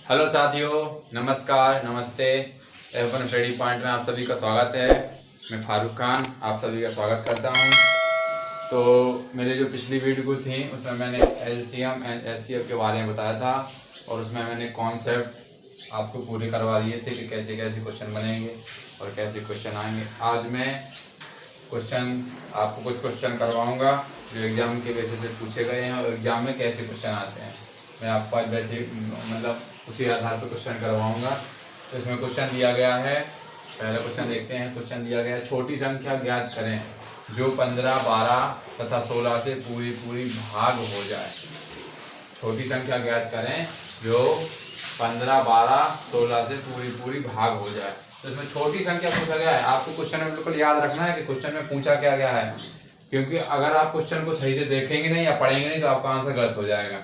Hello साथियों, नमस्कार, नमस्ते। एफ1 स्टडी पॉइंट में आप सभी का स्वागत है। मैं फारूक खान आप सभी का स्वागत करता हूं। तो मेरे जो पिछली वीडियो थी उसमें मैंने एलसीएम एंड एचसीएफ के बारे में बताया था और उसमें मैंने कॉन्सेप्ट आपको पूरे करवा दिए थे कि कैसे कैसे क्वेश्चन बनेंगे और कैसे क्वेश्चन आएंगे। आज मैं आपको कुछ क्वेश्चन करवाऊँगा जो एग्ज़ाम के बेसिस पे पूछे गए हैं और एग्ज़ाम में कैसे क्वेश्चन आते हैं। मैं आपको आज वैसे मतलब उसी आधार पर क्वेश्चन करवाऊंगा। तो इसमें क्वेश्चन दिया गया है, पहला क्वेश्चन देखते हैं। क्वेश्चन दिया गया है, छोटी संख्या ज्ञात करें जो 15, 12 तथा 16 से पूरी भाग हो जाए। छोटी संख्या ज्ञात करें जो 15, 12, 16 से पूरी भाग हो जाए। तो इसमें छोटी संख्या पूछा गया है। आपको क्वेश्चन में बिल्कुल याद रखना है कि क्वेश्चन में पूछा क्या गया है, क्योंकि अगर आप क्वेश्चन को सही से देखेंगे नहीं या पढ़ेंगे नहीं तो आपका आंसर गलत हो जाएगा।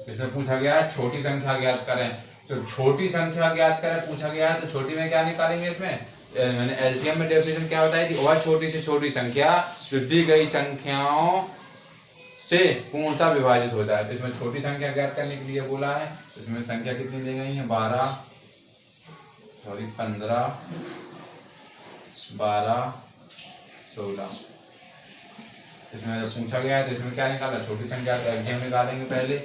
इसमें पूछा गया है छोटी संख्या ज्ञात करें, तो छोटी संख्या ज्ञात करें पूछा गया है। तो छोटी में क्या निकालेंगे? इसमें मैंने एलसीएम में डेफिनेशन क्या बताई थी, वह छोटी से छोटी संख्या जो दी गई संख्याओं से पूर्णतः विभाजित होता है। तो इसमें छोटी संख्या ज्ञात करने के लिए बोला है। इसमें संख्या कितनी दी गई है? 15, 12, 16। इसमें जब पूछा गया है तो इसमें क्या निकाला? छोटी संख्या का एलसीएम निकालेंगे। पहले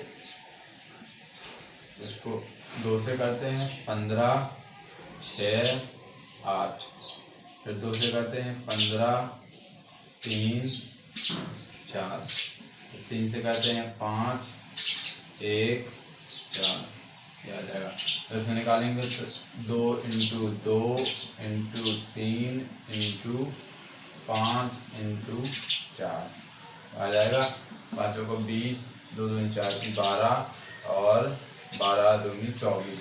इसको 2 से करते हैं 15, 6, 8। फिर 2 से करते हैं 15, 3, 4। 3 से करते हैं 5, 1, 4। क्या आ जाएगा? तो इसमें निकालेंगे 2 × 2 × 3 × 5 × 4 आ जाएगा। 5 को 20, 2 दूनी 4 की 12 और 12 दूनी 24।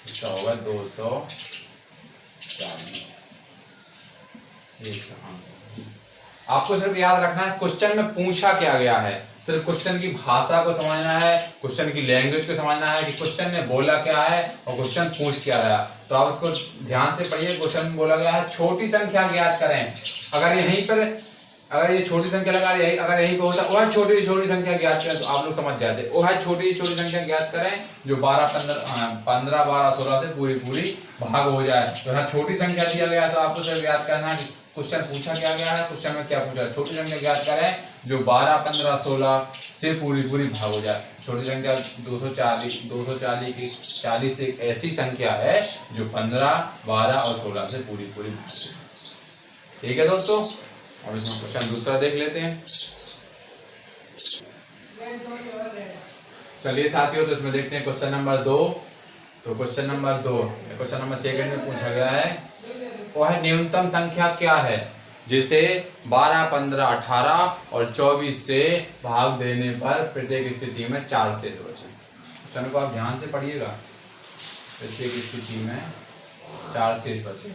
इसका होगा 240। आपको सिर्फ याद रखना है क्वेश्चन में पूछा क्या गया है। सिर्फ क्वेश्चन की भाषा को समझना है, क्वेश्चन की लैंग्वेज को समझना है कि क्वेश्चन ने बोला क्या है और क्वेश्चन पूछ क्या रहा। तो आप उसको ध्यान से पढ़िए। क्वेश्चन में बोला गया है छोटी संख्या ज्ञात करें। अगर यहीं पर अगर ये छोटी संख्या लगा यही अगर यहीं पे होता वह छोटी संख्या ज्ञात करें तो आप लोग समझ जाते। वो है छोटी संख्या ज्ञात करें जो 15, 12, 16 से पूरी भाग हो जाए। तो यहाँ छोटी संख्या दिया गया तो आपको सिर्फ याद करना है कि क्वेश्चन पूछा क्या गया है। क्वेश्चन में क्या पूछा है? छोटी संख्या ज्ञात करें जो 12, 15, 16 से पूरी भाग हो जाए। छोटी संख्या 240 की 40 से ऐसी संख्या है जो 15, 12 और 16 से पूरी भाग। ठीक है दोस्तों, अब इसमें क्वेश्चन दूसरा देख लेते हैं। चलिए साथियों, तो इसमें देखते हैं क्वेश्चन नंबर 2। तो क्वेश्चन नंबर 2 क्वेश्चन नंबर 2 में पूछा गया है वह न्यूनतम संख्या क्या है जिसे 12, 15, 18 और 24 से भाग देने पर प्रत्येक स्थिति में 4 शेष बचे। क्वेश्चन को आप ध्यान से पढ़िएगा। प्रत्येक स्थिति में 4 शेष बचे।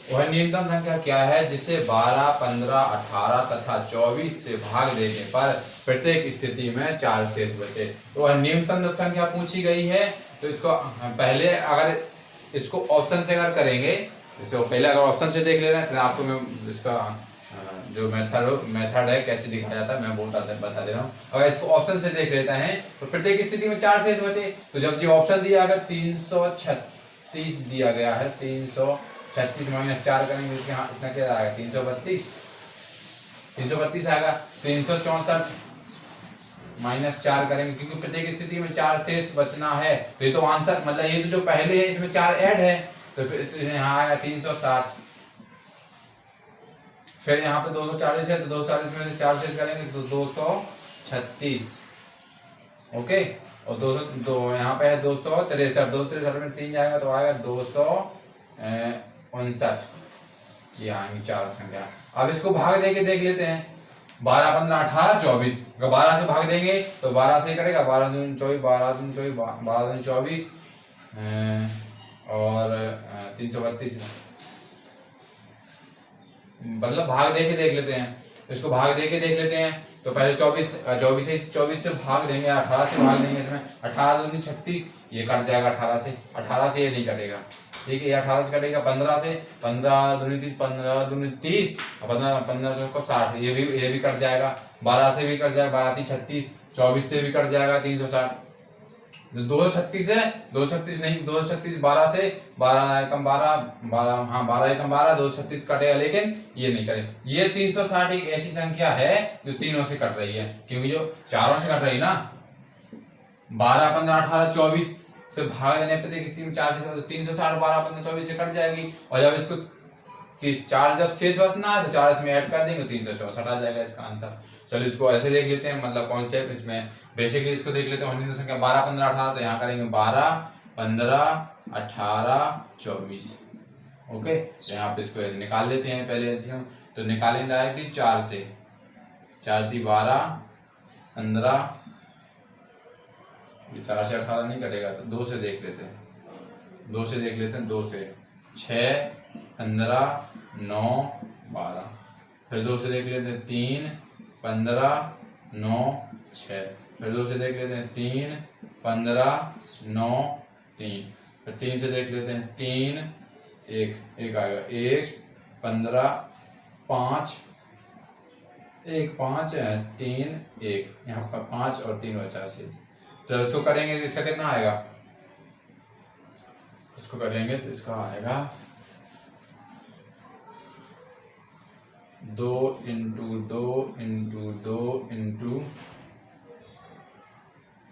वह न्यूनतम संख्या क्या है जिसे 12, 15, 18 तथा 24 से भाग देने पर प्रत्येक स्थिति में 4 शेष बचे। तो वह न्यूनतम संख्या पूछी गई है। तो इसको पहले अगर इसको ऑप्शन से अगर करेंगे, इसको पहले अगर ऑप्शन से देख ले रहे हैं फिर आपको मैं इसका जो मेथड है कैसे दिखाया जाता है मैं बता दे रहा हूँ। अगर इसको ऑप्शन से देख लेते हैं तो प्रत्येक स्थिति में 4 शेष बचे। तो जब जो ऑप्शन दिया गया 336 दिया गया है, 336 - 4 करेंगे इसके यहाँ इतना क्या आएगा? 332 आएगा। 364 - 4 करेंगे क्योंकि प्रत्येक स्थिति में 4 शेष बचना है। तो ये तो आंसर मतलब ये तो जो पहले है इसमें 4 ऐड है तो यहाँ आएगा 360। फिर यहाँ पे 240 है तो 240 में से 4 शेष करेंगे तो 236। ओके, और 200 यहाँ पे है 263। 263 में 3 जाएगा तो आएगा 259। ये आएंगी 4 संख्या। अब इसको भाग देके देख लेते हैं। 12, 15, 18, 24। अगर 12 से भाग देंगे तो 12 से करेगा 12 दूनी 24, 12 दूनी 24 और 332। मतलब भाग देके देख लेते हैं। इसको भाग देके देख लेते हैं। तो पहले 24 से भाग देंगे, 18 से भाग देंगे। इसमें 18 दूनी 36, ये कट जाएगा 18 से ये नहीं कटेगा। ठीक है, ये 18 से कटेगा 15 से, 15 दूनी 30, 15 दूनी 30, 15 को 60, ये भी कट जाएगा। 12 से भी कट जाएगा, 12 30 36, 24 से भी कट जाएगा 360। जो 236 है, 236 नहीं, 236 12 से 12 एकम 12, 12 हाँ 12 एकम 12, 236 कटेगा, लेकिन ये नहीं करेगा। ये 360 एक ऐसी संख्या है जो तीनों से कट रही है, क्योंकि जो चारों से कट रही ना, 12 15 18 24 से भाग देने पे देखिए 4 से, तो 360 12 15 24 से कट जाएगी। और जब इसको 4 जब शेष बचना है तो 4 इसमें ऐड कर देंगे, 364 आ जाएगा इसका आंसर। चलो इसको ऐसे देख लेते हैं, मतलब कॉन्सेप्ट इसमें बेसिकली इसको देख लेते हैं। हिंदू संख्या 12 15 18, तो यहाँ करेंगे 12 15 18 24। ओके, तो यहाँ पे इसको ऐसे निकाल लेते हैं पहले एलसीएम। तो निकालेंगे डायरेक्टली 4 से, 4 × 12 15, 4 से 18 नहीं कटेगा, तो 2 से देख लेते हैं, 2 से देख लेते हैं, 2 से 6 15 9 12, फिर 2 से देख लेते हैं 3 15 9 6, फिर 2 से देख लेते हैं 3 15 9 3, फिर 3 से देख लेते हैं 3 1 आएगा, 1 15 5 1 5 3 1, यहाँ पर 5 और 3 बचा से। तो इसको करेंगे तो इसका कितना आएगा, इसको करेंगे तो इसका आएगा 2 × 2 × 2 ×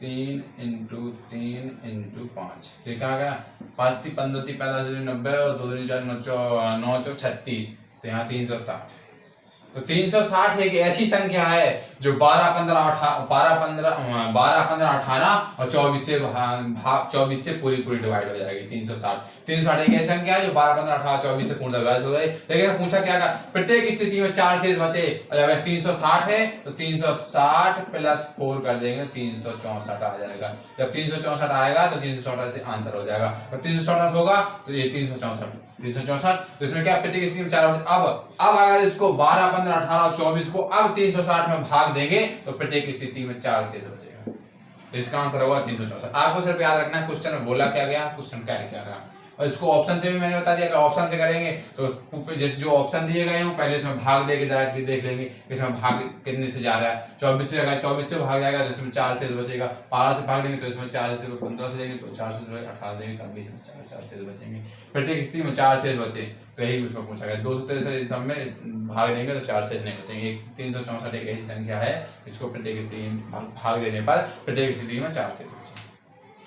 3 × 3 × 5, ठीक आ गया। 5 × 15 = 45 90, और 2 × 4 9 36, तो यहाँ 360। तो 360 एक ऐसी संख्या है जो 12 15 18 और 24 से भाग 24 से पूरी डिवाइड हो जाएगी। 360 एक ऐसी संख्या है जो 12 15 18 24 से पूर्ण डिवाइड हो गई। लेकिन पूछा क्या था, प्रत्येक स्थिति में 4 शेष बचे, और जब 360 है तो 360 + 4 कर देंगे, 364 आ जाएगा। जब 364 आएगा तो 364 से आंसर हो जाएगा, और 364 होगा तो ये 364, तो इसमें क्या प्रत्येक स्थिति में 4 बचे। अब अगर इसको 12 15 18 और 24 को अब 360 में भाग देंगे तो प्रत्येक स्थिति में 4 शेष बचेगा, तो इसका आंसर होगा 364। आपको सिर्फ याद रखना है क्वेश्चन में बोला क्या गया, क्वेश्चन क्या है क्या गया। और इसको ऑप्शन से भी मैंने बता दिया, अगर ऑप्शन से करेंगे तो जैसे जो ऑप्शन दिए गए हो पहले इसमें भाग देके डायरेक्टली देख लेंगे इसमें भाग कितने से जा रहा है। 24 से अगर 24 से भाग जाएगा तो इसमें 4 शेष बचेगा, 12 से भाग देंगे तो इसमें 4 से 15 से देंगे तो 4 से 18 देंगे, तब भी इसमें 4 शेष बचेंगे। प्रत्येक स्थिति में 4 शेष बचे, तो यही उसमें पूछा गया। 263 सब में भाग देंगे तो 4 शेष नहीं बचेंगे। 364 एक ऐसी संख्या है इसको प्रत्येक स्थिति में भाग देने पर प्रत्येक स्थिति में 4 शेष बचेंगे।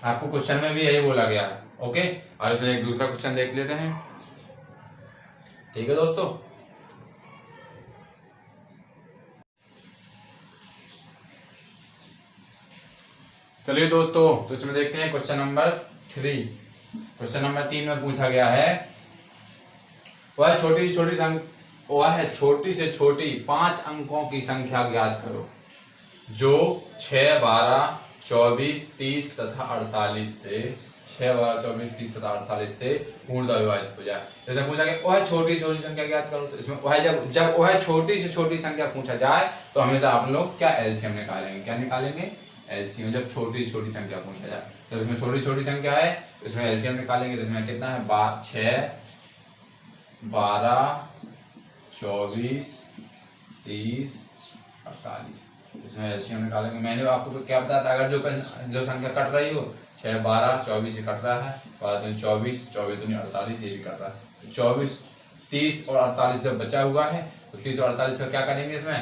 आपको क्वेश्चन में भी यही बोला गया है। ओके, और इसमें एक दूसरा क्वेश्चन देख लेते हैं, ठीक है दोस्तों। चलिए दोस्तों, तो इसमें देखते हैं क्वेश्चन नंबर 3। क्वेश्चन नंबर 3 में पूछा गया है वह छोटी से छोटी 5 अंकों की संख्या ज्ञात करो जो 6 12 24 30 तथा 48 से 6 12 24 30 तथा 48 से पूर्णतः विभाजित हो जाए। जैसे पूछा गया वह छोटी से छोटी संख्या ज्ञात करो, तो इसमें वह जब वह छोटी से छोटी संख्या पूछा जाए तो हमेशा आप लोग क्या एलसीएम निकालेंगे, क्या निकालेंगे, एलसीएम। जब छोटी से छोटी संख्या पूछा जाए तो इसमें छोटी छोटी संख्या है तो इसमें एलसीएम निकालेंगे, तो इसमें कितना है 6 12 24 30 48, इसमें एलसीएम निकालेंगे। मैंने आपको तो क्या बताया था, अगर जो संख्या कट रही हो 6 12 24 से कट रहा है, 12 दूनी 24 24 दूनी 48 ये भी कट रहा है, 24 30 और 48 जब बचा हुआ है तो 30 और 48 का क्या करेंगे, इसमें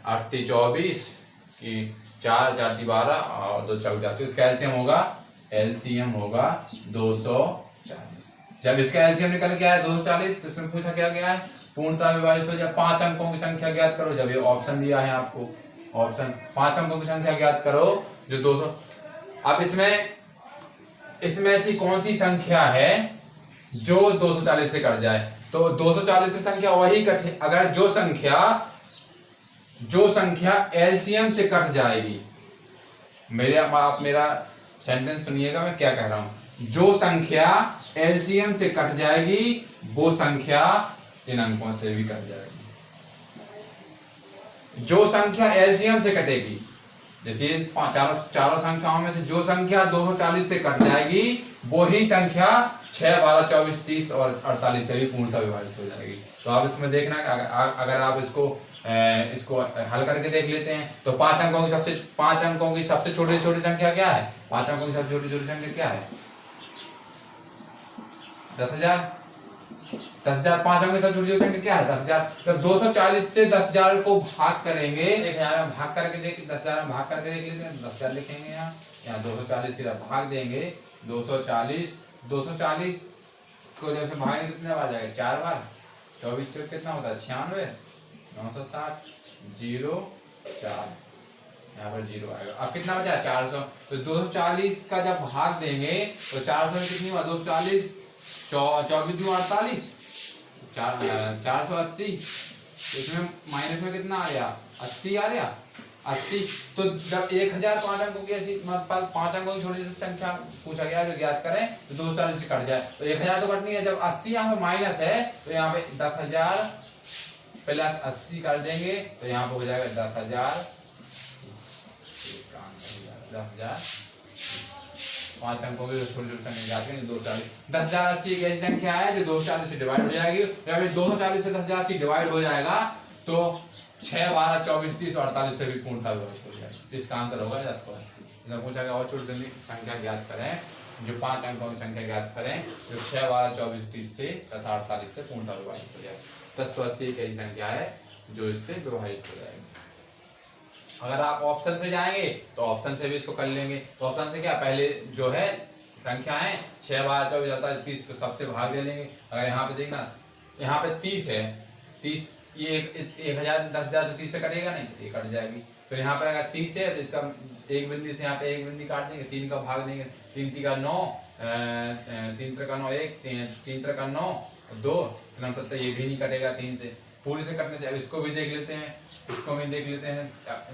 8 24 की 4 4 12 और 2 4 जाते, इसका एलसीएम होगा 240। जब इसका एलसीएम निकल गया है 240 तो इसमें पूछा क्या गया है पूर्णतः विभाजित हो जाए 5 अंकों की संख्या ज्ञात करो। जब ये ऑप्शन दिया है आपको, ऑप्शन 5 अंकों की संख्या ज्ञात करो जो 200। अब इसमें ऐसी कौन सी संख्या है जो 240 से कट जाए, तो 240 से संख्या वही कटे अगर जो संख्या एलसीएम से कट जाएगी। आप मेरा सेंटेंस सुनिएगा, मैं क्या कह रहा हूं। जो संख्या एलसीएम से कट जाएगी वो संख्या इन अंकों से भी कट जाएगी। जो संख्या एलसीएम से कटेगी, जैसे चारों संख्याओं में से जो संख्या 240 से कट जाएगी वही संख्या 6 12 24 30 और 48 से भी पूर्णतः विभाजित हो जाएगी। तो आप इसमें देखना अगर आप इसको इसको हल करके देख लेते हैं। तो 5 अंकों की सबसे छोटी संख्या क्या है? 5 अंकों की सबसे छोटी संख्या क्या है? 10,000। 10,000 5 अंकों की सबसे छोटी संख्या क्या है? 10,000। जब 240 से 10,000 को भाग करेंगे, 1000 में भाग करके देख 10,000 में भाग करके देख लेते हैं। 10,000 लिखेंगे यहाँ 240 की तरफ भाग देंगे। 240 को जब से भागेंगे कितने बार जाएगा? 4 बार। 24 चौक कितना होता है? 96। 960 0 4, यहाँ पर 0 आएगा। अब कितना बचा? 400। तो 240 का जब भाग देंगे तो 400 में कितनी हुआ? 240 24 48 480। इसमें माइनस में कितना आ गया? 80 आ गया। 80। तो जब 1000 5 अंकों की ऐसी 5 अंकों की छोटी सी संख्या पूछा गया जो ज्ञात करें, तो 240 से कट जाए तो 1000 तो कटनी है। जब 80 यहाँ पे माइनस है तो यहाँ पे 10,000 प्लस 80 कर देंगे तो यहाँ पे हो जाएगा 10,000। 10,000 5 अंकों की छोटी संख्या ज्ञात करें। 240 10,080 एक ऐसी संख्या है जो 240 से डिवाइड हो जाएगी। जब 240 से 10,080 डिवाइड हो जाएगा तो 6 12 24 30 48 से भी पूर्णतः विभाजित हो जाएगा। तो इसका आंसर होगा 1080। पूछा गया और छोटी संख्या ज्ञात करें जो 5 अंकों की संख्या ज्ञात करें जो 6 12 24 30 से तथा 48 से पूर्णतः विभाजित हो जाएगा। 1080 एक ऐसी संख्या है जो इससे विभाजित हो जाएगी। अगर आप ऑप्शन से जाएंगे तो ऑप्शन से भी इसको कर लेंगे। तो ऑप्शन से क्या, पहले जो है संख्या है 6 12 24 48 30 को सबसे भाग दे लेंगे। अगर यहाँ पे देखना, यहाँ पे 30 है, 30 ये 1000 10,000 तो 30 से कटेगा नहीं, ये कट जाएगी। तो यहाँ पर अगर 30 है तो इसका एक बिंदी से यहाँ पे एक बिंदी काट देंगे, 3 का भाग देंगे। 3 3 का 9, 3 3 का 9 1, 3 3 का 9 2, 9 7 ये भी नहीं कटेगा 3 से, पूरी से कटने से। अब इसको भी देख लेते हैं, इसको भी देख लेते हैं।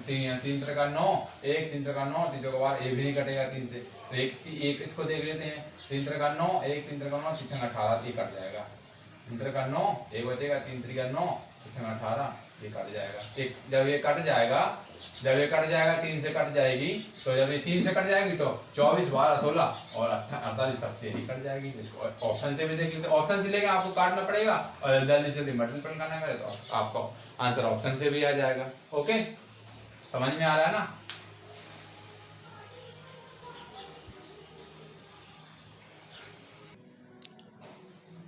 3 3 का 9 1, 3 3 का 9, 3 का बार ये भी नहीं कटेगा 3 से। तो एक इसको देख लेते हैं। 3 3 का 9 1, 3 3 का 9, 3 3 18 ये कट जाएगा। 3 3 का 9 एक बचेगा, 3 3 का 9, 3 3 18 ये कट जाएगा। एक जब ये कट जाएगा 3 से कट जाएगी, तो जब ये 3 से कट जाएगी तो 24 12 16 और 48 सबसे ही कट जाएगी। इसको ऑप्शन से भी देख लेते हैं। ऑप्शन से लेके आपको काटना पड़ेगा और जल्दी से मल्टीपल करना है तो आपको आंसर ऑप्शन से भी आ जाएगा। ओके, समझ में आ रहा है ना?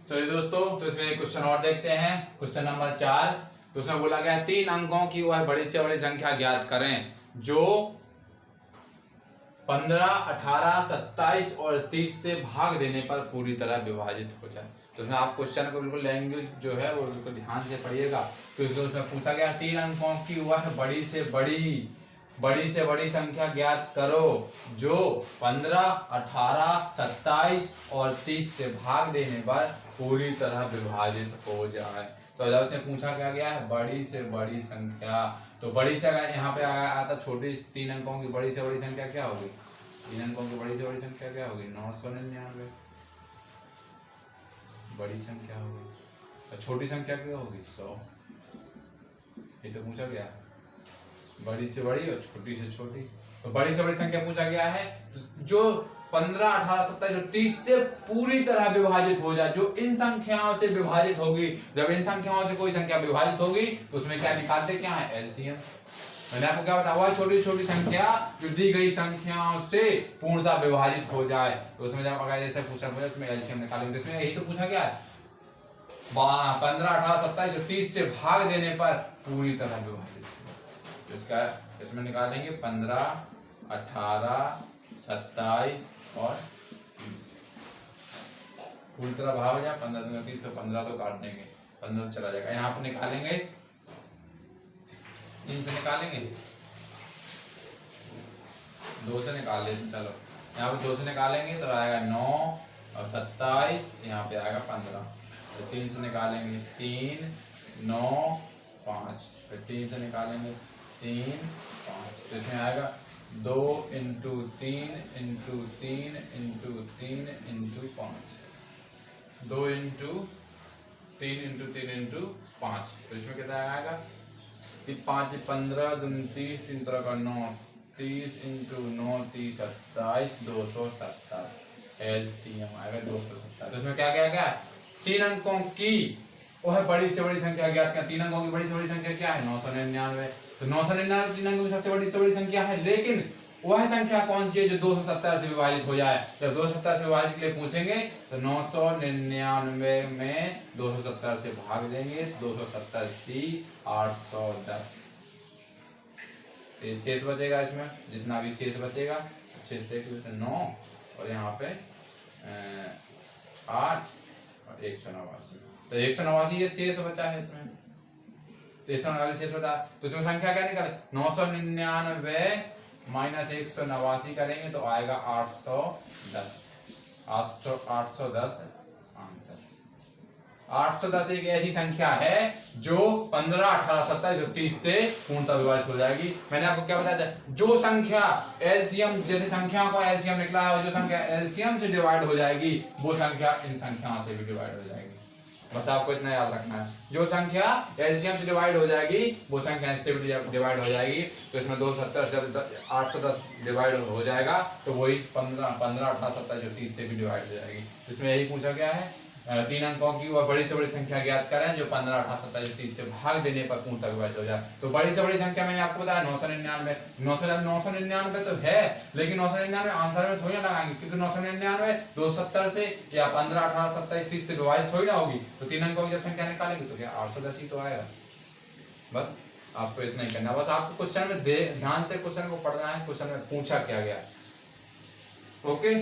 चलिए दोस्तों, तो इसमें क्वेश्चन और देखते हैं। क्वेश्चन नंबर 4, तो उसमें बोला गया 3 अंकों की वह बड़ी से बड़ी संख्या ज्ञात करें जो 15 18 27 और 30 से भाग देने पर पूरी तरह विभाजित हो जाए। तो उसमें आप क्वेश्चन को बिल्कुल लैंग्वेज जो है वो बिल्कुल ध्यान से पढ़िएगा। तो उसमें पूछा गया 3 अंकों की वह बड़ी से बड़ी संख्या ज्ञात करो जो 15 18 27 और 30 से भाग देने पर पूरी तरह विभाजित हो जाए। तो जब उसने पूछा क्या गया है बड़ी से बड़ी संख्या, तो बड़ी से यहाँ पे आता छोटी 3 अंकों की बड़ी से बड़ी संख्या क्या होगी? 3 अंकों की बड़ी से बड़ी संख्या क्या होगी? 999 बड़ी संख्या होगी। तो छोटी संख्या क्या होगी? 100। ये तो पूछा गया बड़ी से बड़ी और छोटी से छोटी। तो बड़ी से बड़ी संख्या पूछा गया है जो 15 18 27 और 30 से पूरी तरह विभाजित हो जाए, जो इन संख्याओं से विभाजित होगी। जब इन संख्याओं से कोई संख्या विभाजित होगी तो उसमें क्या निकालते, क्या है? एलसीएम। मैंने आपको क्या बताया हुआ, छोटी छोटी संख्या जो दी गई संख्याओं से पूर्णतः विभाजित हो जाए, तो उसमें जब अगर जैसे पूछा गया उसमें एलसीएम निकालेंगे। इसमें यही तो पूछा गया है 15 18 27 और 30 से भाग देने पर पूरी तरह विभाजित। तो इसका इसमें निकालेंगे 15 18 27 और 30 पूरी तरह भाग हो जाए। 15 दूनी 30 तो 15 तो काट देंगे, 15 चला जाएगा। यहाँ पर निकालेंगे 3 से निकालेंगे, 2 से निकाल लेते। चलो यहाँ पे 2 से निकालेंगे तो आएगा 9 और 27, यहाँ पे आएगा 15। तो 3 से निकालेंगे 3 9 5, फिर 3 से निकालेंगे 3 5, तो इसमें आएगा 2 into 3 into 3 into 3 into 5, 2 into 3 into 3 into 5। तो इसमें कितना आएगा? 5 15 30 3 तरह का 9 30 इंटू 9 30 27 270 एलसीएम आएगा 270। तो इसमें क्या क्या क्या 3 अंकों की वो है बड़ी से बड़ी संख्या ज्ञात करना। 3 अंकों की बड़ी से बड़ी संख्या क्या है? 999। तो 999 3 अंकों की सबसे बड़ी संख्या है, लेकिन वह संख्या कौन सी है जो 270 से विभाजित हो जाए? जब 270 से विभाजित के लिए पूछेंगे तो 999 में 270 से भाग देंगे, 270 810। शेष बचेगा, इसमें जितना भी शेष बचेगा, शेष देख लो 9 और यहाँ पे 8 और 189। तो 189 ये शेष बचा है इसमें, तो 189 शेष बचा। तो इसमें संख्या क्या निकाले? 999 माइनस 189 करेंगे तो आएगा 810। 810 आंसर। 810 एक ऐसी संख्या है जो 15, 18, 27 और 30 से पूर्णतः विभाजित हो जाएगी। मैंने आपको क्या बताया था? जो संख्या एलसीएम, जैसे संख्याओं का एलसीएम निकला है और जो संख्या एलसीएम से डिवाइड हो जाएगी वो संख्या इन संख्याओं से भी डिवाइड हो जाएगी। बस आपको इतना याद रखना है, जो संख्या एलसीएम से डिवाइड हो जाएगी वो संख्या इससे भी डिवाइड हो जाएगी। तो इसमें 270 से 810 डिवाइड हो जाएगा तो वही 15, 18, 27 और 30 से भी डिवाइड हो जाएगी। इसमें यही पूछा गया है 3 अंकों की वह बड़ी से बड़ी संख्या ज्ञात करें जो 15, 18, 27, 30 से भाग देने पर पूर्णतः विभाजित हो जाए। तो बड़ी से बड़ी संख्या मैंने आपको बताया 999। 999 तो है, लेकिन 999 आंसर में थोड़ी ना लगाएंगे, क्योंकि 999 270 से या 15, 18, 27, 30 से विभाजित थोड़ी ना होगी। तो 3 अंकों की जब संख्या निकालेंगे तो क्या 810 ही तो आएगा। बस आपको इतना ही करना, बस आपको क्वेश्चन में ध्यान से क्वेश्चन को पढ़ना है, क्वेश्चन में पूछा क्या गया। ओके,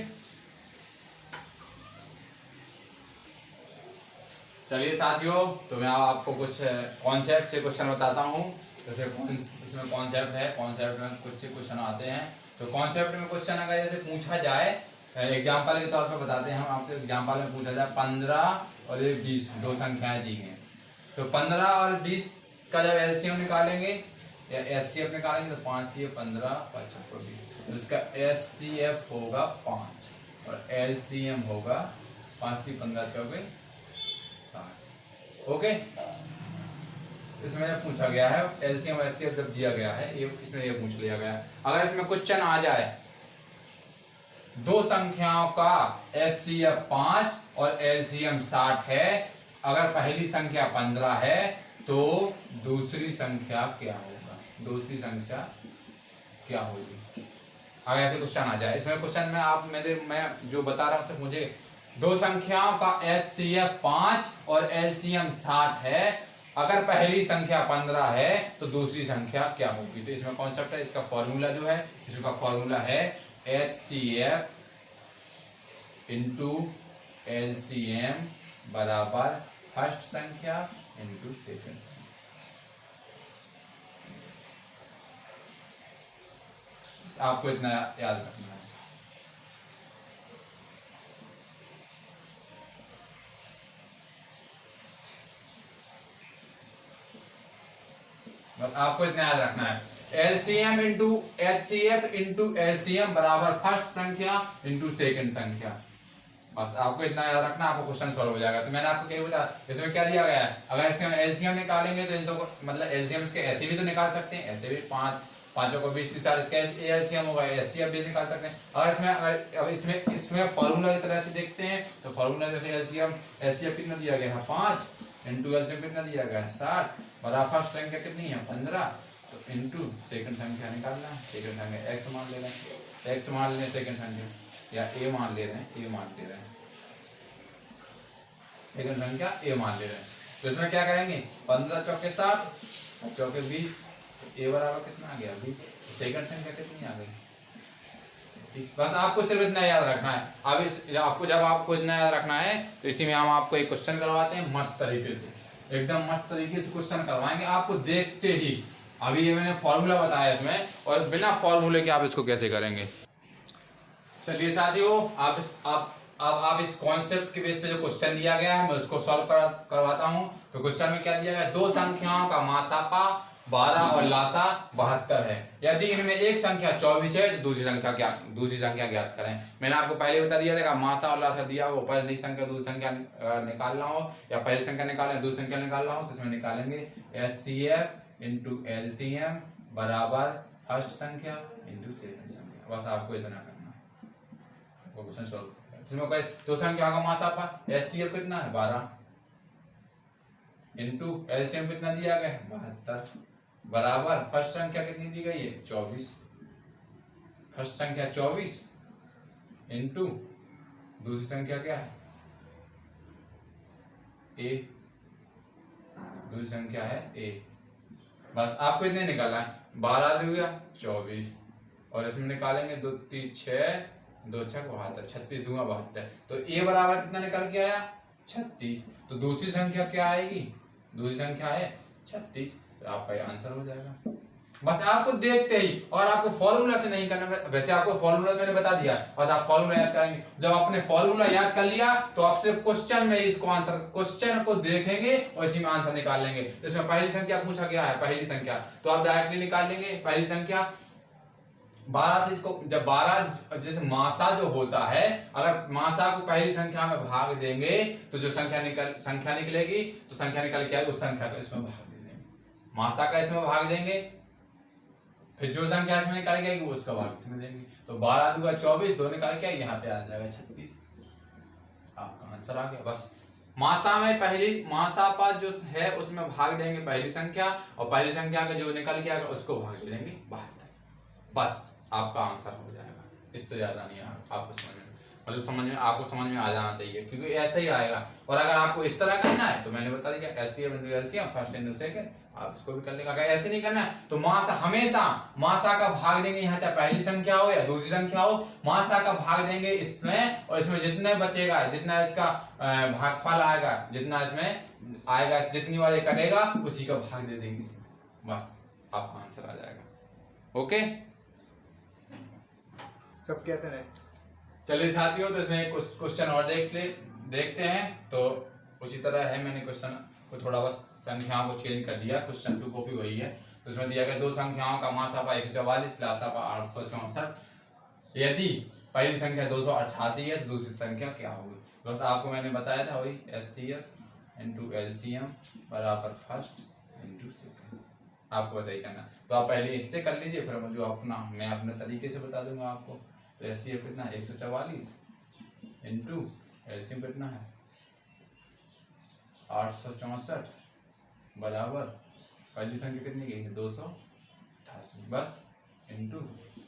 चलिए साथियों, तो मैं आपको कुछ कॉन्सेप्ट से क्वेश्चन बताता हूँ। जैसे इसमें कॉन्सेप्ट है, कॉन्सेप्ट में कुछ से क्वेश्चन आते हैं। तो कॉन्सेप्ट में क्वेश्चन अगर जैसे पूछा जाए, एग्जाम्पल के तौर पर बताते हैं हम आपको। एग्जाम्पल में पूछा जाए 15 और 20 दो संख्याएं दी हैं, तो 15 और 20 का जब एलसीएम निकालेंगे या एचसीएफ निकालेंगे तो 5 दिए 15, 5 20, तो इसका एचसीएफ होगा 5 और एलसीएम होगा 5 × 15 = 24। ओके, इसमें पूछा गया है एलसीएम एचसीएफ जब दिया गया है, ये इसमें ये पूछ लिया गया है। अगर इसमें क्वेश्चन आ जाए दो संख्याओं का एचसीएफ 5 और एलसीएम 60 है, अगर पहली संख्या 15 है तो दूसरी संख्या क्या होगा? दूसरी संख्या क्या होगी अगर ऐसे क्वेश्चन आ जाए? इसमें क्वेश्चन में आप मैं जो बता रहा हूं सिर्फ मुझे दो संख्याओं का एचसीएफ 5 और एलसीएम 60 है, अगर पहली संख्या 15 है तो दूसरी संख्या क्या होगी? तो इसमें कॉन्सेप्ट है, इसका फॉर्मूला जो है, इसका फॉर्मूला है एचसीएफ इंटू एलसीएम बराबर फर्स्ट संख्या इंटू सेकंड संख्या। आपको इतना याद रखना है। बस आपको इतना याद रखना है, LCM into HCF into LCM बराबर फर्स्ट संख्या इंटू सेकंड संख्या। बस आपको इतना याद रखना, आपको क्वेश्चन सॉल्व हो जाएगा। तो मैंने आपको क्या बताया, इसमें क्या दिया गया है, अगर इसमें एलसीएम निकालेंगे तो इन दो मतलब एलसीएम इसके ऐसे भी तो निकाल सकते हैं, ऐसे भी 5 को 20 30 इसका एलसीएम होगा, एचसीएफ भी निकाल सकते हैं। अगर इसमें अब इसमें फॉर्मूला की तरह से देखते हैं तो फॉर्मूला जैसे एलसीएम एचसीएफ कितना दिया गया है 5 इंटू एलसीएम कितना दिया गया है 60 बराबर फर्स्ट संख्या कितनी है 15, तो इंटू सेकंड संख्या निकालना है। सेकंड संख्या एक्स मान ले रहे हैं, एक्स मान लें सेकंड संख्या, या ए मान ले रहे हैं, ए मान ले रहे हैं, सेकंड संख्या ए मान ले रहे हैं। तो इसमें क्या करेंगे 15 चौके 60 चौके 20, ए बराबर कितना आ गया 20, सेकंड संख्या कितनी आ गई 30। बस आपको सिर्फ इतना याद रखना है। अब जब आपको इतना याद रखना है तो इसी में हम आपको एक क्वेश्चन करवाते हैं मस्त तरीके से, एकदम मस्त तरीके से क्वेश्चन करवाएंगे आपको देखते ही। अभी ये मैंने फॉर्मूला बताया इसमें, और बिना फॉर्मूले के आप इसको कैसे करेंगे। चलिए साथियों, आप इस कॉन्सेप्ट के बेस पे जो क्वेश्चन दिया गया है मैं उसको सॉल्व करवाता हूं। तो क्वेश्चन में क्या दिया गया, दो संख्याओं का मासापा 12 और लासा 72 है, यदि इनमें एक संख्या 24 है तो दूसरी संख्या ज्ञात करें। मैंने आपको पहले बता दिया था मासा और लासा दिया हो, पहली संख्या दूसरी संख्या निकालना हो या पहली संख्या निकालना दूसरी संख्या निकालना हो तो इसमें निकालेंगे एचसीएफ इंटू एलसीएम बराबर फर्स्ट संख्या इंटू सेकंड संख्या। बस आपको इतना करना है, क्वेश्चन सॉल्व। इसमें दो संख्या का मासापा एचसीएफ कितना है 12, इंटू एलसीएम कितना दिया गया है 72 बराबर फर्स्ट संख्या कितनी दी गई है 24। फर्स्ट संख्या 24 इंटू दूसरी संख्या क्या है ए, दूसरी संख्या है ए। बस आपको इतने निकालना है 12 दूगा 24 और इसमें निकालेंगे 2 3 6 2 6 72 36 दूंगा 72 तो ए बराबर कितना निकल के आया 36। तो दूसरी संख्या क्या आएगी दूसरी संख्या है 36 तो आपका ये आंसर हो जाएगा। बस आपको देखते ही और आपको फॉर्मूला से नहीं करना, वैसे आपको फॉर्मूला मैंने बता दिया बस आप फॉर्मूला याद करेंगे। जब आपने फॉर्मूला याद कर लिया तो आप सिर्फ क्वेश्चन में इसको आंसर क्वेश्चन को देखेंगे और इसी में आंसर निकाल लेंगे। इसमें पहली संख्या पूछा गया है पहली संख्या तो आप डायरेक्टली निकाल लेंगे पहली संख्या 12 से इसको जब 12 जैसे मासा जो होता है अगर मासा को पहली संख्या में भाग देंगे तो जो संख्या निकलेगी तो संख्या निकल के आएगी उस संख्या को इसमें भाग दे देंगे, मासा का इसमें भाग देंगे फिर जो संख्या इसमें निकल गई वो उसका भाग इसमें देंगे। तो 12 दूगा 24 2 निकल के यहाँ पे आ जाएगा 36 आपका आंसर आ गया। बस मासा में पहली मासा पर जो है उसमें भाग देंगे पहली संख्या और पहली संख्या का जो निकल के आएगा उसको भाग दे देंगे 72 बस आपका आंसर हो जाएगा। इससे ज्यादा नहीं आपको समझ में मतलब आपको समझ में आ जाना चाहिए क्योंकि ऐसे ही आएगा। और अगर आपको इस तरह करना है तो मैंने बता दिया LCM into LCM first into second आप इसको भी कर लेंगे। अगर ऐसे नहीं करना है तो मासा हमेशा मासा का भाग देंगे यहाँ चाहे पहली संख्या हो या दूसरी संख्या हो मासा का भाग देंगे इसमें और इसमें जितने बचेगा जितना इसका भागफल आएगा जितना इसमें आएगा जितनी बार ये कटेगा उसी का भाग दे देंगे इसमें बस आपका आंसर आ जाएगा। ओके सब कैसे है चलिए साथियों तो इसमें क्वेश्चन और देखते हैं। तो उसी तरह है मैंने क्वेश्चन को थोड़ा बस संख्याओं को चेंज कर दिया क्वेश्चन 2 कॉपी वही है। तो इसमें दिया गया दो संख्याओं का मासापा 144 लासापा 864 यदि पहली संख्या 288 है तो दूसरी संख्या क्या होगी। बस आपको मैंने बताया था वही एचसीएफ इंटू एलसीएम बराबर फर्स्ट इंटू सेकंड आपको वैसा ही करना। तो आप पहले इससे कर लीजिए फिर जो अपना मैं अपने तरीके से बता दूंगा आपको। तो एचसीएफ कितना 144 इंटू एलसीएम कितना है 864 बराबर पहली संख्या कितनी गई है 288 बस इंटू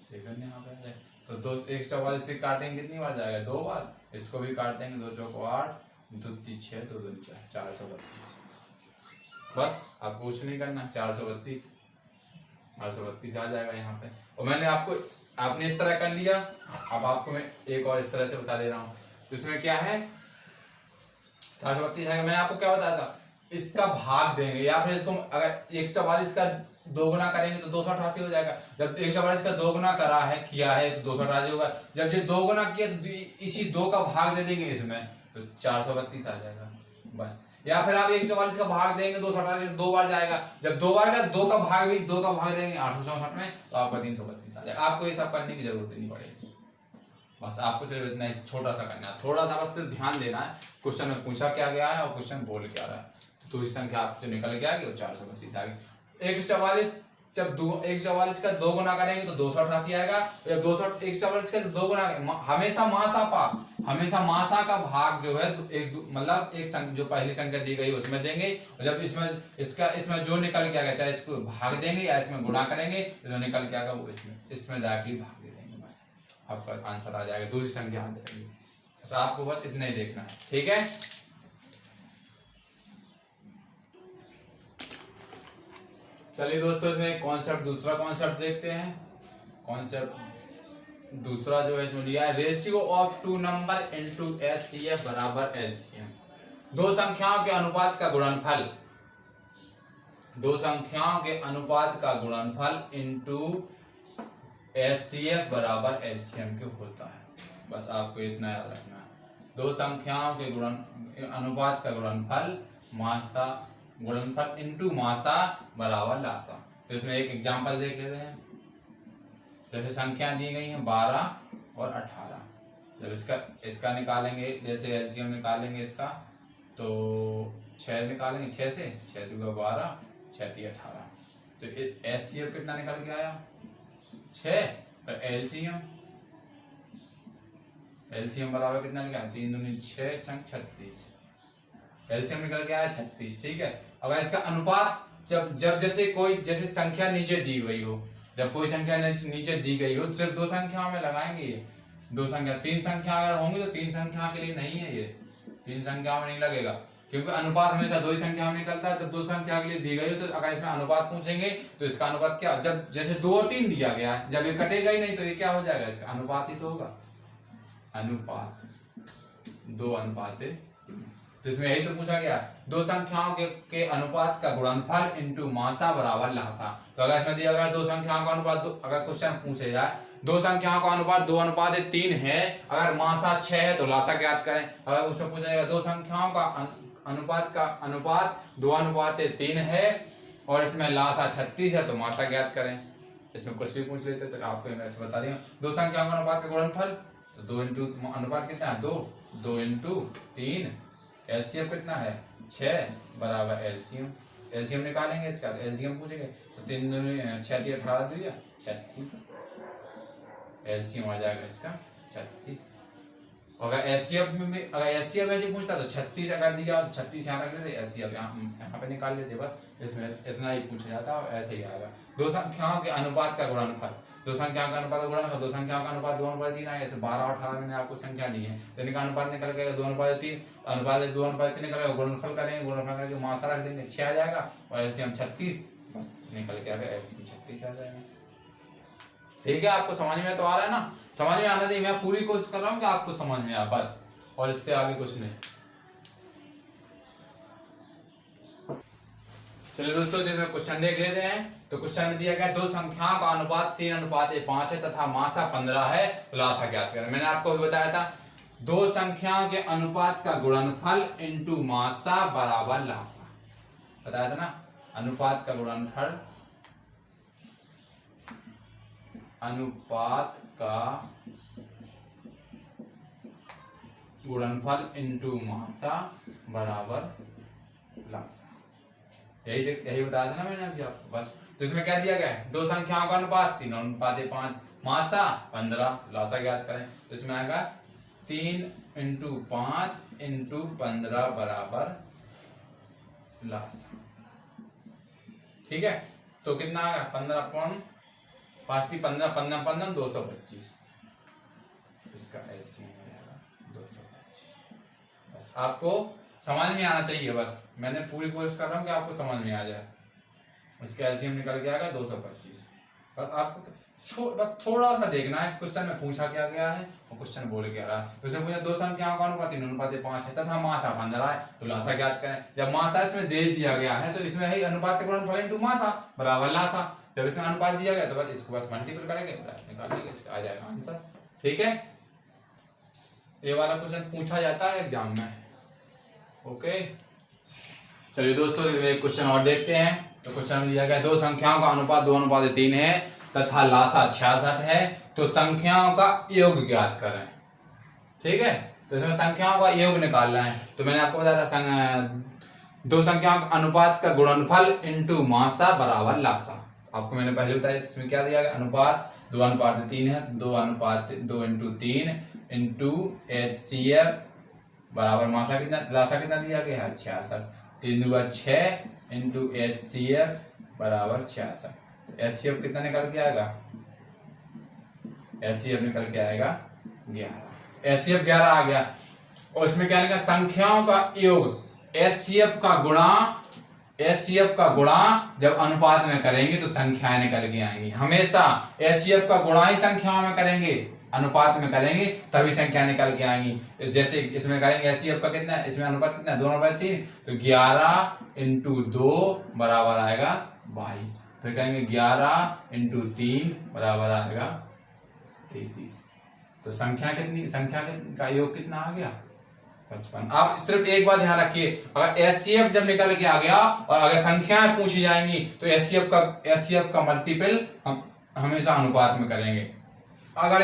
सेकंड यहाँ पे है। तो 144 से काटेंगे कितनी बार जाएगा 2 बार इसको भी काटेंगे 2 चौको 8 2 3 6 2 2 4 432 बस आपको कुछ नहीं करना 432 आ जाएगा यहाँ पे। और मैंने आपने इस तरह कर लिया। अब आपको मैं एक और इस तरह से बता दे रहा हूँ। तो इसमें क्या है 432 है मैंने आपको क्या बताया था इसका भाग देंगे या फिर इसको अगर 144 का 2 गुना करेंगे तो 288 हो जाएगा। जब 144 का 2 गुना करा है किया है तो 288 होगा। जब ये 2 गुना किया तो इसी 2 का भाग दे देंगे इसमें तो 432 आ जाएगा बस। या फिर आप 144 का भाग देंगे 288 2 बार जाएगा। जब 2 बार का 2 का भाग भी 2 का भाग देंगे 864 में तो आपका 332 आ जाएगा। आपको ये सब करने की जरूरत नहीं पड़ेगी बस आपको सिर्फ इतना छोटा सा करना है थोड़ा सा बस सिर्फ ध्यान देना है क्वेश्चन में पूछा क्या गया है और क्वेश्चन बोल क्या रहा है। तो दूसरी संख्या आप जो निकल के आ गई वो 432 आ गई। 144 जब 144 का 2 गुना करेंगे तो 288 आएगा। जब 144 का 2 गुना हमेशा मासा का भाग जो है मतलब एक जो पहली संख्या दी गई उसमें देंगे और जब इसमें जो निकल के आएगा चाहे इसको भाग देंगे या इसमें गुणा करेंगे जो निकल के आएगा वो इसमें डायरेक्टली भाग दे देंगे बस आपका आंसर आ जाएगा दूसरी संख्या आ जाएगी। बस आपको बस इतना ही देखना है ठीक है। चलिए दोस्तों इसमें कॉन्सेप्ट दूसरा कॉन्सेप्ट देखते हैं। कॉन्सेप्ट दूसरा जो है इसमें लिया है ratio of 2 number into HCF बराबर एलसीएम। दो संख्याओं के अनुपात का गुणनफल इनटू एचसीएफ बराबर एलसीएम के होता है। बस आपको इतना याद रखना है। दो संख्याओं के अनुपात का गुणनफल इनटू मासा बराबर लासा। तो इसमें एक एग्जांपल देख लेते हैं। जैसे संख्या दी गई है 12 और 18। जब इसका निकालेंगे जैसे एलसीएम निकालेंगे इसका तो 6 निकालेंगे 6 से 6 दूगा 12 6 3 18। तो एचसीएफ कितना निकल के आया 6 और एलसीएम बराबर कितना निकाला 3 दूनी 6 छंग 36। एलसीएम निकल के आया 36। ठीक है, अब इसका अनुपात जब जब जैसे संख्या नीचे दी गई हो, जब कोई संख्या नीचे दी गई हो सिर्फ दो संख्याओं में लगाएंगे ये दो संख्या। तीन संख्या अगर होंगी तो तीन संख्या के लिए नहीं है, ये तीन संख्याओं में नहीं लगेगा, क्योंकि अनुपात हमेशा दो ही संख्या में निकलता है। जब दो संख्या के लिए दी गई हो तो अगर इसमें अनुपात पूछेंगे तो इसका अनुपात क्या, जब जैसे 2 और 3 दिया गया है, जब ये कटेगा ही नहीं तो ये क्या हो जाएगा, इसका अनुपात ही तो होगा, अनुपात 2:3। तो इसमें यही तो पूछा गया, दो संख्याओं के अनुपात का गुणनफल इनटू मासा बराबर लासा। तो अगर इसमें दिया गया दो संख्याओं का अनुपात, अगर क्वेश्चन पूछे जाए दो संख्याओं का अनुपात 2:3 है, अगर मासा 6 है तो लासा ज्ञात करें। अगर उसमें पूछा जाएगा दो संख्याओं का अनुपात 2:3 है और इसमें लासा 36 है तो मासा ज्ञात करें। इसमें कुछ भी पूछ लेते तो आपको मैं बता दिया, दो संख्याओं का अनुपात का गुणनफल तो 2 इंटू अनुपात कितना है 2 इंटू 3, एलसीएम कितना है 6 बराबर एलसीएम निकालेंगे इसका, एलसीएम पूछेंगे तो 3 दूनी 6 3 18 दिया 36, एलसीएम आ जाएगा इसका 36। अगर एचसीएफ में भी अगर एचसीएफ ऐसे पूछता तो 36 अगर दिया 36 यहाँ रख लेते, एचसीएफ यहाँ पे निकाल लेते, बस इसमें इतना ही पूछा जाता है और ऐसे ही आएगा। दो संख्याओं के अनुपात का गुणनफल, दो संख्याओं का अनुपात गुणनफल, दो संख्याओं का अनुपात 2:3 आएगा, जैसे 12 और 18 मैंने आपको संख्या दी है तो इनका अनुपात निकल गया 2:3, अनुपात 2:3 निकल गया, गुणनफल करेंगे, गुणनफल करके मासा रख देंगे 6 आ जाएगा और एलसीएम 36, बस निकल के आ गया एलसीएम 36 आ जाएगा। ठीक है, आपको समझ में तो आ रहा है ना, समझ में आना चाहिए, मैं पूरी कोशिश कर रहा हूँ कि आपको समझ में आ बस, और इससे आगे कुछ नहीं। चलिए दोस्तों, जैसे क्वेश्चन देख लेते हैं। तो क्वेश्चन में दिया गया दो संख्याओं का अनुपात 3:5 है तथा मासा 15 है, तो लासा ज्ञात करें। मैंने आपको भी बताया था दो संख्याओं के अनुपात का गुणनफल इनटू मासा बराबर लासा, बताया था ना, अनुपात का गुणनफल, अनुपात का गुणनफल इनटू मासा बराबर लासा, यही बताया था ना मैंने अभी आपको, बस। तो इसमें क्या दिया गया है, दो संख्याओं का अनुपात 3:5, मासा 15, लासा ज्ञात करें। तो इसमें आएगा 3 × 5 × 15 बराबर लासा। ठीक है, तो कितना आएगा 15 5 15 15 15 225, इसका एलसीएम आएगा 225। बस आपको समझ में आना चाहिए, बस मैंने पूरी कोशिश कर रहा हूँ कि आपको समझ में आ जाए। इसका एलसीएम निकल के आएगा 225। बस आपको बस थोड़ा सा देखना है क्वेश्चन में पूछा क्या गया है और क्वेश्चन बोल क्या रहा है। उसमें पूछा दो संख्याओं का अनुपात 3:5 है तथा मासा 15 है, तो लासा ज्ञात करें। जब मासा इसमें दे दिया गया है तो इसमें है अनुपात का गुणनफल इनटू मासा बराबर लासा। जब इसमें अनुपात दिया गया तो बस इसको बस मल्टीपल करेंगे, निकाल लेंगे, इसका आ जाएगा आंसर। ठीक है, ये वाला क्वेश्चन पूछा जाता है एग्जाम में। ओके, चलिए दोस्तों एक क्वेश्चन और देखते हैं। तो क्वेश्चन में दिया गया दो संख्याओं का अनुपात 2:3 है तथा लासा 66 है, तो संख्याओं का योग ज्ञात करें। ठीक है, तो इसमें संख्याओं का योग निकालना है। तो मैंने आपको बताया था दो संख्याओं का अनुपात का गुणनफल इनटू मासा बराबर लासा। आपको मैंने पहले बताया इसमें क्या दिया गया, अनुपात 2:3 है, 2 × 3 इंटू HCF बराबर मासा कितना, लासा कितना दिया गया है 66, 3 × 6 इंटू HCF बराबर 66। HCF कितना निकल के आएगा, HCF निकल के आएगा 11, HCF 11 आ गया। और इसमें क्या लिखा, संख्याओं का योग, HCF का गुणा जब अनुपात में करेंगे तो संख्याएं निकल के आएंगी। हमेशा HCF का गुणा ही संख्याओं में करेंगे, अनुपात में करेंगे तभी संख्या निकल के आएंगी। जैसे इसमें करेंगे HCF का कितना है, इसमें अनुपात कितना है 2:3, तो 11 × 2 बराबर आएगा 22। फिर कहेंगे 11 × 3 बराबर आएगा 33। तो संख्या का योग कितना आ गया 55। आप सिर्फ एक बात ध्यान रखिए, अगर HCF जब निकल के आ गया और अगर संख्याएं पूछी जाएंगी तो HCF का मल्टीपल हम हमेशा अनुपात में करेंगे। अगर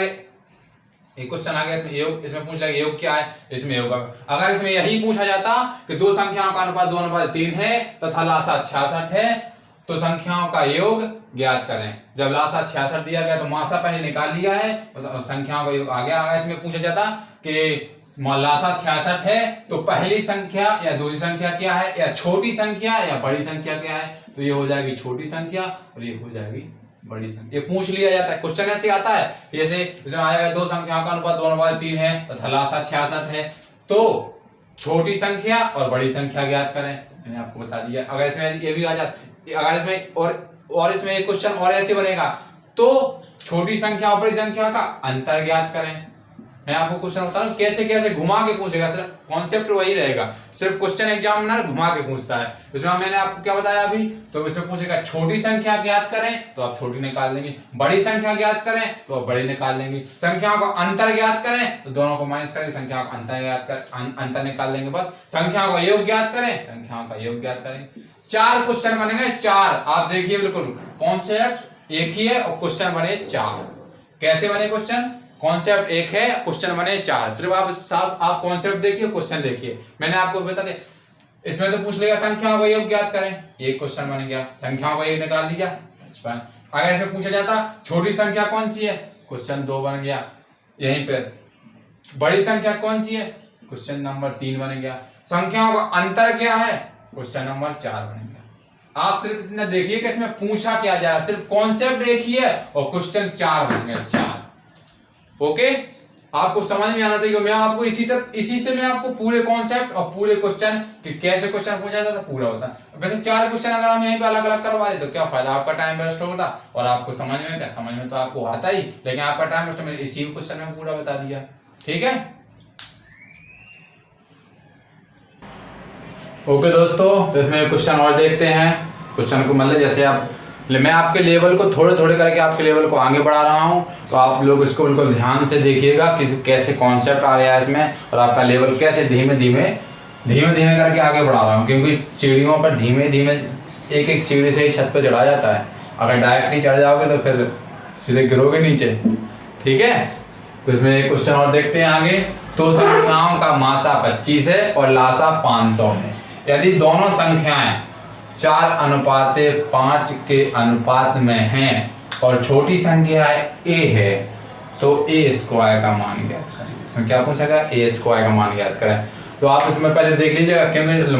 एक क्वेश्चन आ गया इसमें योग, इसमें पूछ लेगा योग क्या है, इसमें योग, अगर इसमें यही पूछा जाता कि दो संख्याओं का अनुपात 2:3 है तथा लासा 66 है, तो संख्याओं का योग ज्ञात करें। जब लासा 66 दिया गया तो मासा पहले निकाल लिया है और संख्याओं का योग आ गया। इसमें पूछा जाता कि लासा 66 है तो पहली संख्या या दूसरी संख्या क्या है, या छोटी संख्या या बड़ी संख्या क्या है, तो ये हो जाएगी छोटी संख्या और ये हो जाएगी बड़ी संख्या। ये पूछ लिया जाता है, क्वेश्चन ऐसे आता है। जैसे इसमें आएगा दो संख्याओं का अनुपात 2/3 है तो लासा 66 है, तो छोटी संख्या और बड़ी संख्या ज्ञात करें। मैंने आपको बता दिया। अगर इसमें ये भी आ जाता, अगर इसमें और इसमें एक क्वेश्चन और ऐसे बनेगा तो छोटी संख्या और बड़ी संख्या का अंतर ज्ञात करें। मैं आपको क्वेश्चन बता रहा हूं कैसे कैसे घुमा के पूछेगा, सिर्फ कॉन्सेप्ट वही रहेगा, सिर्फ क्वेश्चन एग्जामिनर घुमा के पूछता है। इसमें मैंने आपको क्या बताया अभी, तो इसमें पूछेगा छोटी संख्या ज्ञात करें तो आप छोटी निकाल लेंगे, बड़ी संख्या ज्ञात करें तो आप बड़ी निकाल लेंगे, संख्याओं का अंतर ज्ञात करें तो दोनों को माइनस करके संख्याओं का अंतर ज्ञात कर अंतर निकाल लेंगे। बस संख्याओं का योग ज्ञात करें, संख्याओं का योग ज्ञात करेंगे। 4 क्वेश्चन बनेंगे, 4। आप देखिए बिल्कुल कॉन्सेप्ट एक ही है और क्वेश्चन बने 4। कैसे बने क्वेश्चन, कॉन्सेप्ट एक है, क्वेश्चन बने 4। सिर्फ आप कॉन्सेप्ट देखिए, क्वेश्चन देखिए। मैंने आपको बता दिया, इसमें तो पूछ लेगा संख्याओं का योग ज्ञात करें, एक क्वेश्चन बन गया, संख्याओं का योग निकाल दिया 55। अगर इसमें पूछा जाता छोटी संख्या कौन सी है, क्वेश्चन 2 बन गया। यहीं पर बड़ी संख्या कौन सी है, क्वेश्चन नंबर 3 बन गया। संख्याओं का अंतर क्या है, क्वेश्चन नंबर 4 बन गया। आप सिर्फ इतना देखिए कि इसमें पूछा क्या जा रहा है, सिर्फ कॉन्सेप्ट एक ही है और क्वेश्चन 4 बन गया, 4। ओके, आपको समझ में आना चाहिए। मैं आपको इसी से मैं आपको पूरे कॉन्सेप्ट और पूरे क्वेश्चन कि कैसे क्वेश्चन पूछा जाता है पूरा होता है। वैसे 4 क्वेश्चन अगर हम यहीं पे अलग अलग करवा दे तो क्या फायदा, आपका टाइम वेस्ट होता और आपको समझ में क्या, समझ में तो आपको आता ही, लेकिन आपका टाइम वेस्ट। मैंने इसी क्वेश्चन में पूरा बता दिया। ठीक है, ओके दोस्तों, तो इसमें क्वेश्चन और देखते हैं। क्वेश्चन को मतलब जैसे मैं आपके लेवल को थोड़े थोड़े करके आपके लेवल को आगे बढ़ा रहा हूं, तो आप लोग इसको बिल्कुल ध्यान से देखिएगा कि कैसे कॉन्सेप्ट आ रहा है इसमें और आपका लेवल कैसे धीमे धीमे करके आगे बढ़ा रहा हूं। क्योंकि सीढ़ियों पर धीमे धीमे एक एक सीढ़ी से ही छत पर चढ़ा जाता है। अगर डायरेक्ट ही चढ़ जाओगे तो फिर सीधे गिरोगे नीचे। ठीक है, तो इसमें एक क्वेश्चन और देखते हैं आगे। तो संख्याओं का मासा 25 है और लासा 500 है। यदि दोनों संख्याएं 4:5 के अनुपात में हैं और छोटी संख्या a है तो a² का मान ज्ञात करें। इसमें क्या पूछा गया, a² का मान ज्ञात करें। तो आप इसमें पहले देख लीजिएगा, क्योंकि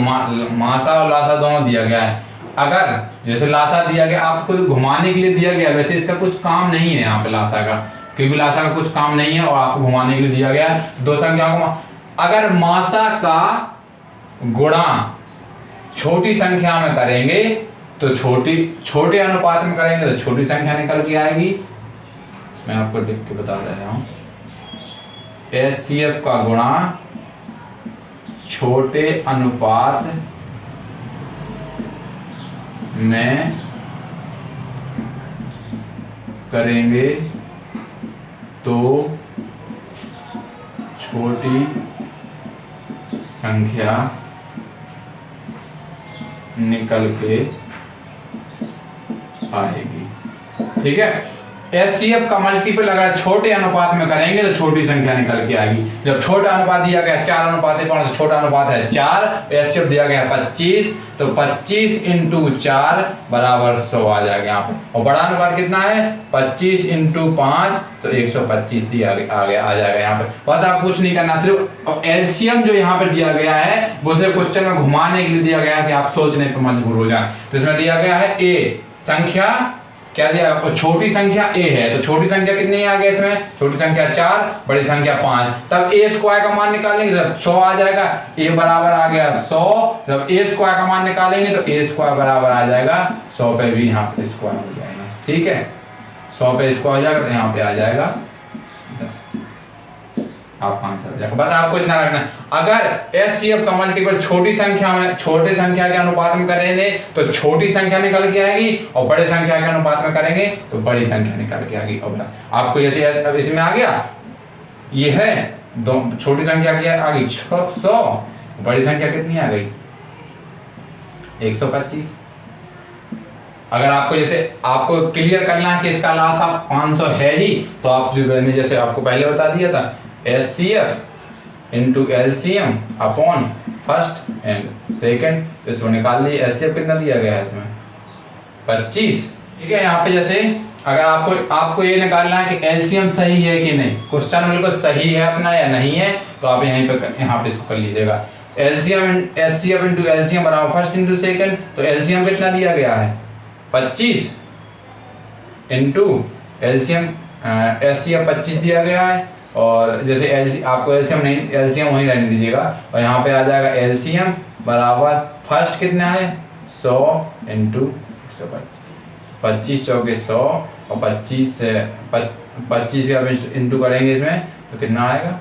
मासा और लासा दोनों दिया गया है। अगर जैसे लासा दिया गया, आपको घुमाने के लिए दिया गया, वैसे इसका कुछ काम नहीं है यहाँ पे लासा का, क्योंकि लासा का कुछ काम नहीं है और आपको घुमाने के लिए दिया गया है। दो संख्याओं को अगर मासा का गुणा छोटी संख्या में करेंगे तो छोटे अनुपात में करेंगे तो छोटी संख्या निकल के आएगी। मैं आपको लिख के बता दे रहा हूं, HCF का गुणा छोटे अनुपात में करेंगे तो छोटी संख्या निकल के आएगी। ठीक है, HCF का मल्टीपल अगर छोटे अनुपात में करेंगे तो छोटी संख्या निकल के आएगी। जब छोटा अनुपात दिया गया 4:5 छोटा अनुपात है 4, HCF दिया गया 25, तो 25 × 4 = 100 आ जाएगा यहाँ पे। और बड़ा अनुपात कितना है, 25 × 5 तो 125 दिया आ जाएगा यहाँ पे। बस आप कुछ नहीं करना, सिर्फ एलसीएम जो यहाँ पे दिया गया है वो सिर्फ क्वेश्चन में घुमाने के लिए दिया गया है कि आप सोचने पर मजबूर हो जाए। तो इसमें दिया गया है a संख्या क्या दिया, और छोटी संख्या a है, तो छोटी संख्या कितनी आ गया इसमें, छोटी संख्या 4, बड़ी संख्या 5, तब a² का मान निकालेंगे तब 100 आ जाएगा। a बराबर आ गया 100, जब a² का मान निकालेंगे तो a² बराबर आ जाएगा 100 पे भी यहाँ पे स्क्वायर हो जाएगा। ठीक है, 100 पे स्क्वायर हो जाएगा तो यहाँ पे आ जाएगा 10, आप आंसर हो जाएगा। बस आपको इतना रखना है, अगर HCF का मल्टीपल छोटी संख्या में छोटे संख्या के अनुपात में करेंगे तो छोटी संख्या निकल के आएगी, और बड़े संख्या के अनुपात में करेंगे तो बड़ी संख्या निकल के आएगी। और बस आपको जैसे अब इसमें आ गया, ये है दो छोटी संख्या की आ गई 100, बड़ी संख्या कितनी आ गई 125। अगर आपको जैसे आपको क्लियर करना है कि इसका लासा 500 है ही, तो आप जो मैंने जैसे आपको पहले बता दिया था, HCF × LCM upon first and second, तो इसको निकाल लीजिए। HCF कितना दिया गया है इसमें 25 ठीक है। यहाँ पे जैसे अगर आपको ये निकालना है कि एलसीएम सही है कि नहीं, क्वेश्चन बिल्कुल सही है अपना या नहीं है, तो आप यहाँ पे इसको कर लीजिएगा। एलसीएम एचसीएफ इंटू एलसीएम बराबर फर्स्ट इंटू सेकंड, तो एलसीएम कितना दिया गया है 25 इंटू एलसीएम एचसीएफ 25 दिया गया है। और जैसे आपको एलसीएम नहीं, एलसीएम वहीं रहने दीजिएगा, और यहाँ पे आ जाएगा एलसीएम बराबर फर्स्ट कितना है 100 इंटू 125, 25 चौके 100 और 25 से 25 का इंटू करेंगे इसमें तो कितना आएगा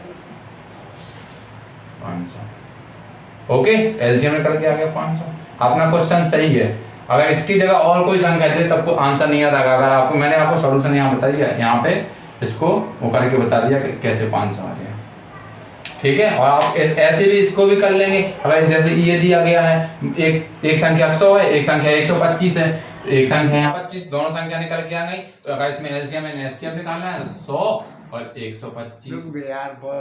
500। ओके, एलसीएम निकल के आ गया 500। अपना क्वेश्चन सही है। अगर इसकी जगह और कोई संख्या दे तब को आंसर नहीं आता। अगर आपको मैंने आपको सॉल्यूशन यहाँ बता दिया, यहाँ पे इसको वो करके बता दिया कि कैसे 500 आ गया। ठीक है, और आप ऐसे भी इसको भी कर लेंगे। अगर जैसे ये दिया गया है एक संख्या 100 है, एक संख्या 125 है, एक संख्या यहाँ 25, दोनों संख्या निकल के आ गई। तो अगर इसमें एलसीएम एंड एचसीएफ निकालना है 100 और 125।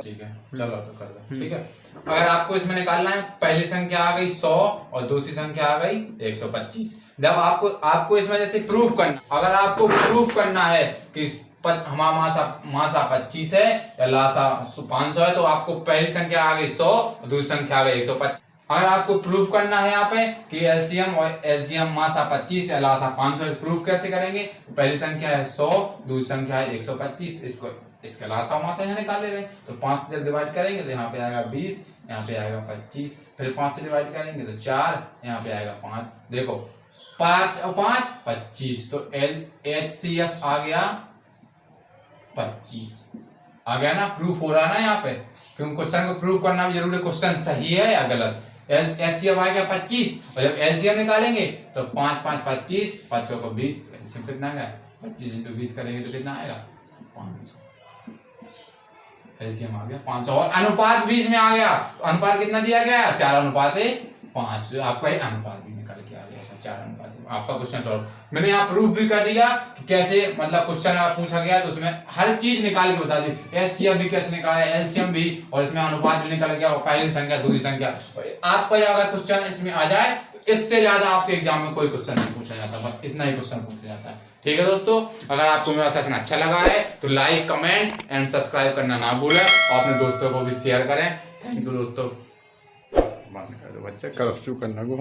ठीक है, चलो तो कर दो। ठीक है, अगर आपको इसमें निकालना है पहली संख्या आ गई 100 और दूसरी संख्या आ गई 125। जब आपको इसमें जैसे प्रूफ करना, अगर आपको प्रूफ करना है कि हमारा मासा 25 है या लासा 500 है, तो आपको पहली संख्या आ गई 100 और दूसरी संख्या आ गई 125। अगर आपको प्रूफ करना है यहाँ पे कि एलसीएम और एलसीएम मासा 25 या लासा 500, प्रूफ कैसे करेंगे? पहली संख्या है 100, दूसरी संख्या है 125, इसका लासा और मासा यहाँ निकाल ले रहे हैं, तो 5 से डिवाइड करेंगे तो यहाँ पे आएगा 20, यहाँ पे आएगा 25, फिर 5 से डिवाइड करेंगे तो 4, यहाँ पे आएगा 5। देखो 5 और 5 25, तो एचसीएफ आ गया 25 आ गया ना। प्रूफ हो रहा है ना यहाँ पे, क्योंकि क्वेश्चन को प्रूफ करना भी जरूरी है, क्वेश्चन सही है या गलत। एचसीएफ आ गया 25, और जब एलसीएम निकालेंगे तो 5 5 25, 5 को 20, एलसीएम कितना आएगा 25 इंटू 20 करेंगे तो कितना आएगा 500। एलसीएम आ गया 500, और अनुपात भी इसमें आ गया। तो अनुपात कितना दिया गया 4:5। आपका अनुपात भी निकल के आ गया 4:5। आपका क्वेश्चन सॉल्व। मैंने यहाँ प्रूफ भी कर दिया कि कैसे, मतलब क्वेश्चन पूछा गया तो उसमें हर चीज निकाल के बता दी। एचसीएफ भी कैसे निकाला, एलसीएम भी, और इसमें अनुपात भी निकल गया, और पहली संख्या दूसरी संख्या। आपका अगर क्वेश्चन इसमें आ जाए तो इससे ज्यादा आपके एग्जाम में कोई क्वेश्चन नहीं पूछा जाता, बस इतना ही क्वेश्चन पूछा जाता है। ठीक है दोस्तों, अगर आपको मेरा सेशन अच्छा लगा है तो लाइक, कमेंट एंड सब्सक्राइब करना ना भूलें, और अपने दोस्तों को भी शेयर करें। थैंक यू दोस्तों। बच्चा करप्शन करना